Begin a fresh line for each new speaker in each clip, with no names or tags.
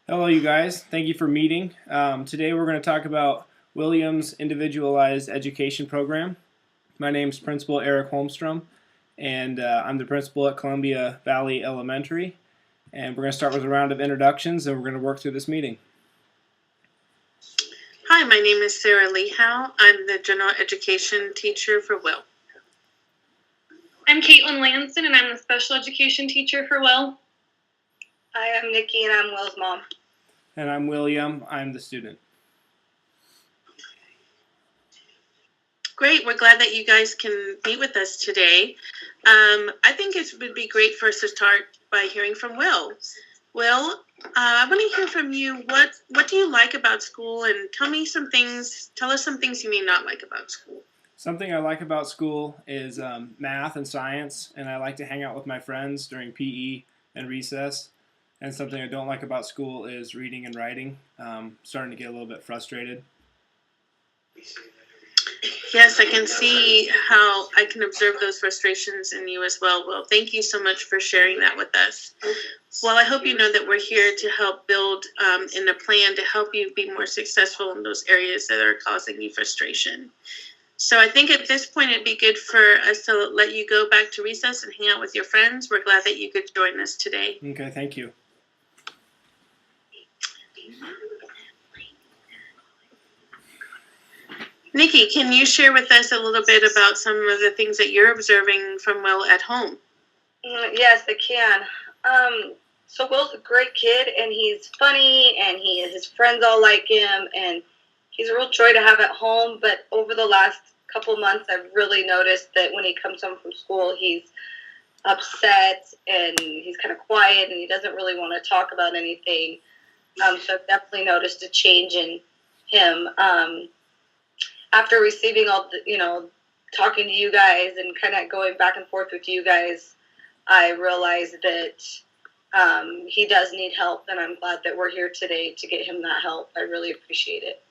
Hello, you guys. Thank you for meeting. Today we're going to talk about Williams' Individualized Education Program. My name is Principal Eric Holmstrom, and I'm the principal at Columbia Valley Elementary. And we're going to start with a round of introductions, and we're going to work through this meeting.
Hi, my name is Sarah Lee Howe. I'm the general education teacher for Will.
I'm Caitlin Lanson, and I'm the special education teacher for Will.
Hi, I'm Nikki, and I'm Will's mom.
And I'm William. I'm the student.
Great. We're glad that you guys can meet with us today. I think it would be great for us to start by hearing from Will. Will, I want to hear from you. What do you like about school? And tell us some things you may not like about school.
Something I like about school is math and science, and I like to hang out with my friends during PE and recess. And something I don't like about school is reading and writing. Starting to get a little bit frustrated.
Yes, I can see how I can observe those frustrations in you as well. Well, thank you so much for sharing that with us. Well, I hope you know that we're here to help build in a plan to help you be more successful in those areas that are causing you frustration. So I think at this point it'd be good for us to let you go back to recess and hang out with your friends. We're glad that you could join us today.
Okay, thank you.
Nikki, can you share with us a little bit about some of the things that you're observing from Will at home?
Yes, I can. So Will's a great kid, and he's funny, and his friends all like him, and he's a real joy to have at home. But over the last couple months, I've really noticed that when he comes home from school, he's upset, and he's kind of quiet, and he doesn't really want to talk about anything. So I've definitely noticed a change in him. After receiving all the, talking to you guys and kind of going back and forth with you guys, I realized that he does need help, and I'm glad that we're here today to get him that help. I really appreciate it.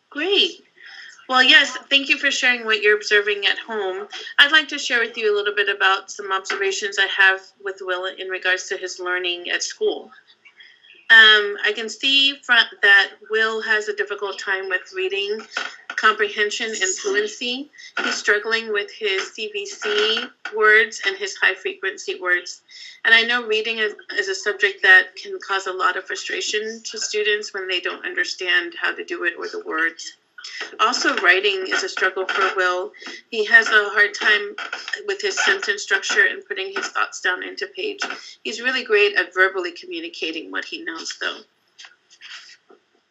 Great. Well, yes, thank you for sharing what you're observing at home. I'd like to share with you a little bit about some observations I have with Will in regards to his learning at school. I can see that Will has a difficult time with reading, comprehension, and fluency. He's struggling with his CVC words and his high-frequency words. And I know reading is a subject that can cause a lot of frustration to students when they don't understand how to do it or the words. Also, writing is a struggle for Will. He has a hard time with his sentence structure and putting his thoughts down into page. He's really great at verbally communicating what he knows, though.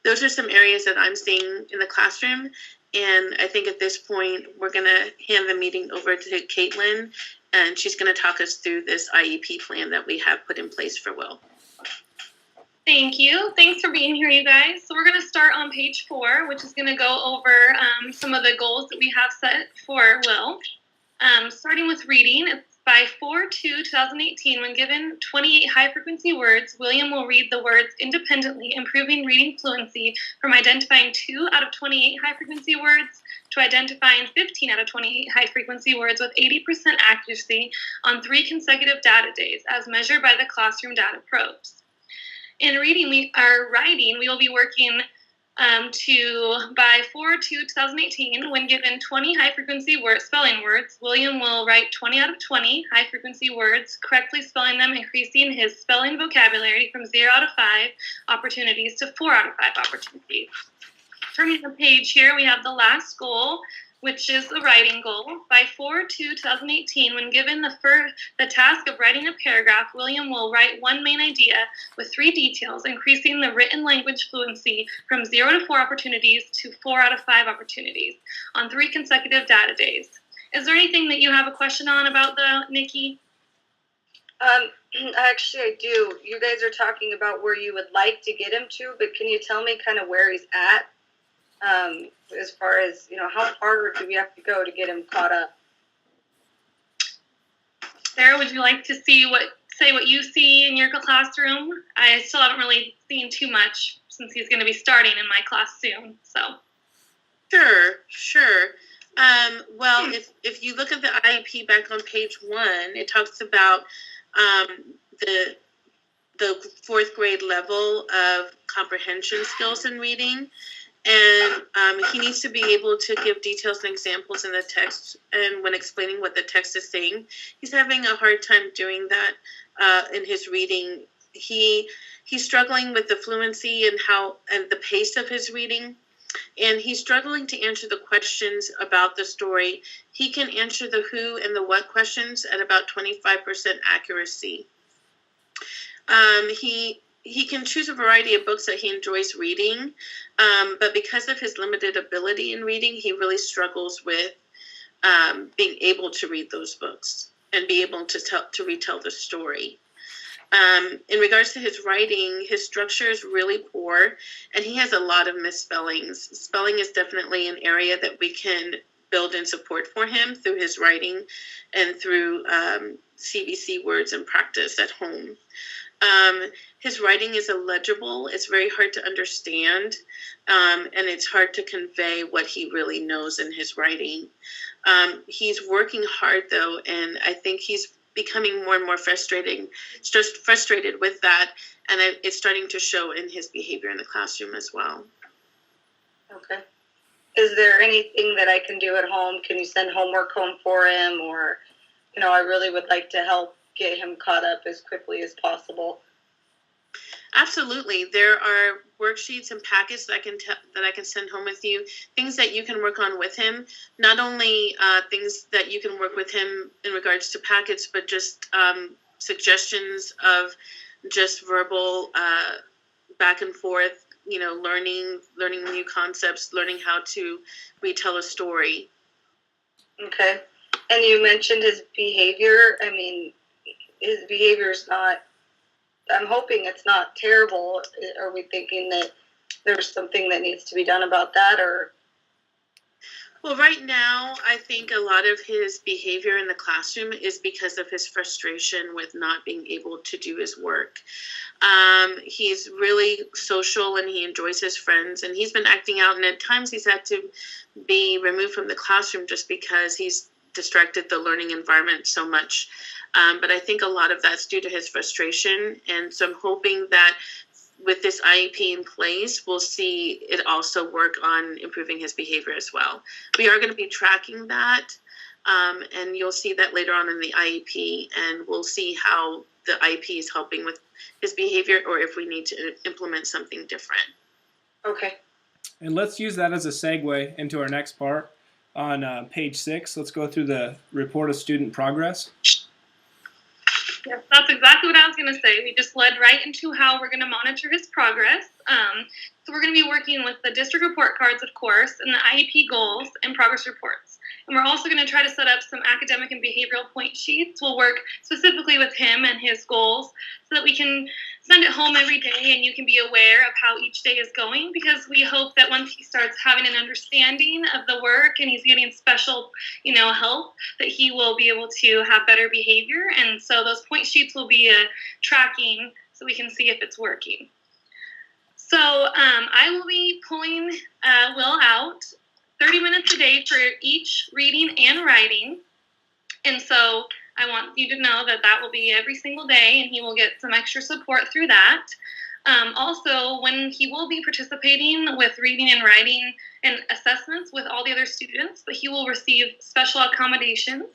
Those are some areas that I'm seeing in the classroom, and I think at this point we're going to hand the meeting over to Caitlin, and she's going to talk us through this IEP plan that we have put in place for Will.
Thank you. Thanks for being here, you guys. So we're going to start on page 4, which is going to go over some of the goals that we have set for Will. Starting with reading, it's by 4/2/2018. When given 28 high-frequency words, William will read the words independently, improving reading fluency from identifying 2 out of 28 high-frequency words to identifying 15 out of 28 high-frequency words with 80% accuracy on 3 consecutive data days, as measured by the classroom data probes. In writing, we will be working by 4/2/2018. When given 20 high-frequency spelling words, William will write 20 out of 20 high-frequency words, correctly spelling them, increasing his spelling vocabulary from 0 out of 5 opportunities to 4 out of 5 opportunities. Turning the page here, we have the last goal, which is the writing goal. By 4/2/2018, when given the task of writing a paragraph, William will write one main idea with 3 details, increasing the written language fluency from 0 to 4 opportunities to 4 out of 5 opportunities on 3 consecutive data days. Is there anything that you have a question on about Nikki?
Actually, I do. You guys are talking about where you would like to get him to, but can you tell me kind of where he's at? As far as, how far do we have to go to get him caught up?
Sarah, would you like to say what you see in your classroom? I still haven't really seen too much since he's going to be starting in my class soon. So.
Sure. Well, if you look at the IEP back on page 1, it talks about the the fourth grade level of comprehension skills in reading. And he needs to be able to give details and examples in the text and when explaining what the text is saying. He's having a hard time doing that in his reading. He's struggling with the fluency and the pace of his reading. And he's struggling to answer the questions about the story. He can answer the who and the what questions at about 25% accuracy. He can choose a variety of books that he enjoys reading, but because of his limited ability in reading, he really struggles with being able to read those books and be able to retell the story. In regards to his writing, his structure is really poor, and he has a lot of misspellings. Spelling is definitely an area that we can build in support for him through his writing and through CBC words and practice at home. His writing is illegible. It's very hard to understand, and it's hard to convey what he really knows in his writing. He's working hard, though, and I think he's becoming more and more frustrated with that, and it's starting to show in his behavior in the classroom as well.
Okay. Is there anything that I can do at home? Can you send homework home for him? Or, I really would like to help get him caught up as quickly as possible.
Absolutely. There are worksheets and packets that I can send home with you, things that you can work on with him, not only things that you can work with him in regards to packets, but just suggestions of just verbal back and forth, learning new concepts, learning how to retell a story.
Okay. And you mentioned his behavior. I mean, his behavior is not, I'm hoping it's not terrible. Are we thinking that there's something that needs to be done about that, or?
Well, right now, I think a lot of his behavior in the classroom is because of his frustration with not being able to do his work. He's really social and he enjoys his friends, and he's been acting out, and at times he's had to be removed from the classroom just because he's distracted the learning environment so much. But I think a lot of that's due to his frustration, and so I'm hoping that with this IEP in place, we'll see it also work on improving his behavior as well. We are going to be tracking that, and you'll see that later on in the IEP, and we'll see how the IEP is helping with his behavior or if we need to implement something different.
Okay.
And let's use that as a segue into our next part on page 6. Let's go through the report of student progress.
Yes, that's exactly what I was going to say. We just led right into how we're going to monitor his progress. So we're going to be working with the district report cards, of course, and the IEP goals and progress reports. And we're also going to try to set up some academic and behavioral point sheets. We'll work specifically with him and his goals so that we can send it home every day and you can be aware of how each day is going, because we hope that once he starts having an understanding of the work and he's getting special, help, that he will be able to have better behavior. And so those point sheets will be tracking so we can see if it's working. So I will be pulling Will out 30 minutes a day for each reading and writing. And so I want you to know that that will be every single day, and he will get some extra support through that. Also, when he will be participating with reading and writing and assessments with all the other students, but he will receive special accommodations,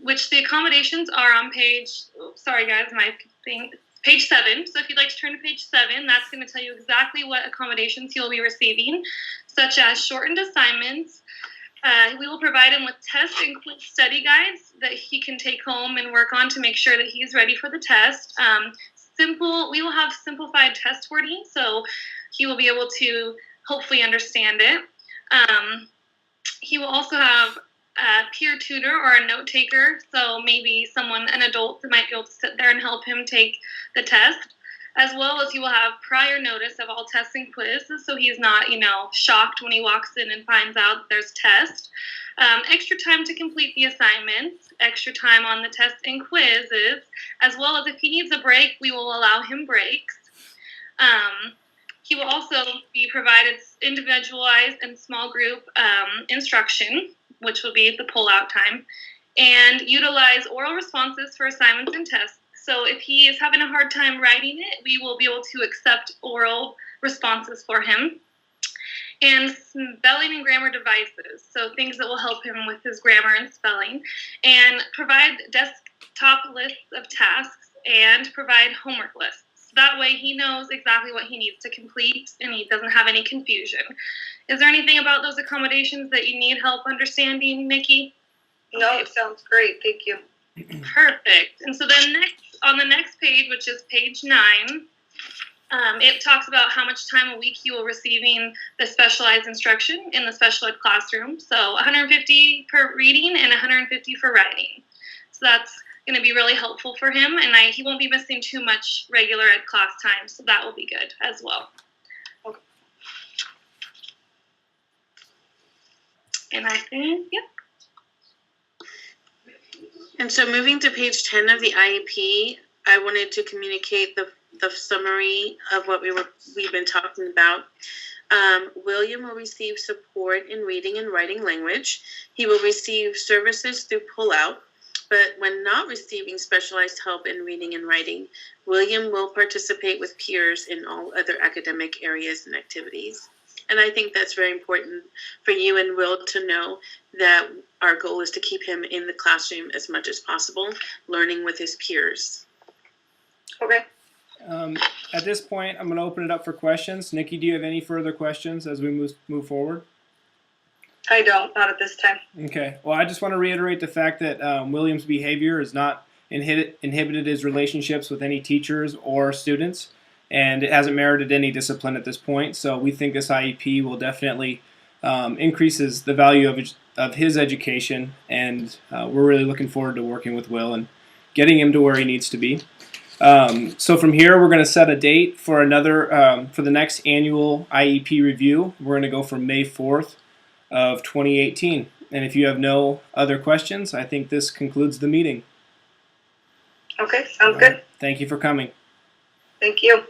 which the accommodations are on page 7. So if you'd like to turn to page 7, that's going to tell you exactly what accommodations he will be receiving, such as shortened assignments. We will provide him with test and quick study guides that he can take home and work on to make sure that he's ready for the test. We will have simplified test wording, so he will be able to hopefully understand it. He will also have a peer tutor or a note taker, so maybe an adult that might be able to sit there and help him take the test, as well as he will have prior notice of all tests and quizzes, so he's not, shocked when he walks in and finds out that there's tests. Extra time to complete the assignments, extra time on the tests and quizzes, as well as if he needs a break, we will allow him breaks. He will also be provided individualized and small group instruction, which will be the pull-out time, and utilize oral responses for assignments and tests So if he is having a hard time writing it, we will be able to accept oral responses for him. And spelling and grammar devices, so things that will help him with his grammar and spelling, and provide desktop lists of tasks and provide homework lists. That way he knows exactly what he needs to complete and he doesn't have any confusion. Is there anything about those accommodations that you need help understanding, Nikki?
No, it sounds great. Thank you.
Perfect. And so then on the next page, which is page 9, it talks about how much time a week you will receiving the specialized instruction in the special ed classroom. So 150 per reading and 150 for writing. So that's going to be really helpful for him, and he won't be missing too much regular ed class time, so that will be good as well.
Okay.
And I think, yep.
And so moving to page 10 of the IEP, I wanted to communicate the summary of what we've been talking about. William will receive support in reading and writing language. He will receive services through pullout, but when not receiving specialized help in reading and writing, William will participate with peers in all other academic areas and activities. And I think that's very important for you and Will to know that our goal is to keep him in the classroom as much as possible, learning with his peers.
Okay.
At this point, I'm going to open it up for questions. Nikki, do you have any further questions as we move forward?
I don't. Not at this time.
Okay. Well, I just want to reiterate the fact that William's behavior has not inhibited his relationships with any teachers or students, and it hasn't merited any discipline at this point. So we think this IEP will definitely increases the value of his education, and we're really looking forward to working with Will and getting him to where he needs to be. So from here, we're going to set a date for for the next annual IEP review. We're going to go from May 4th of 2018. And if you have no other questions, I think this concludes the meeting.
Okay, sounds good.
Thank you for coming.
Thank you.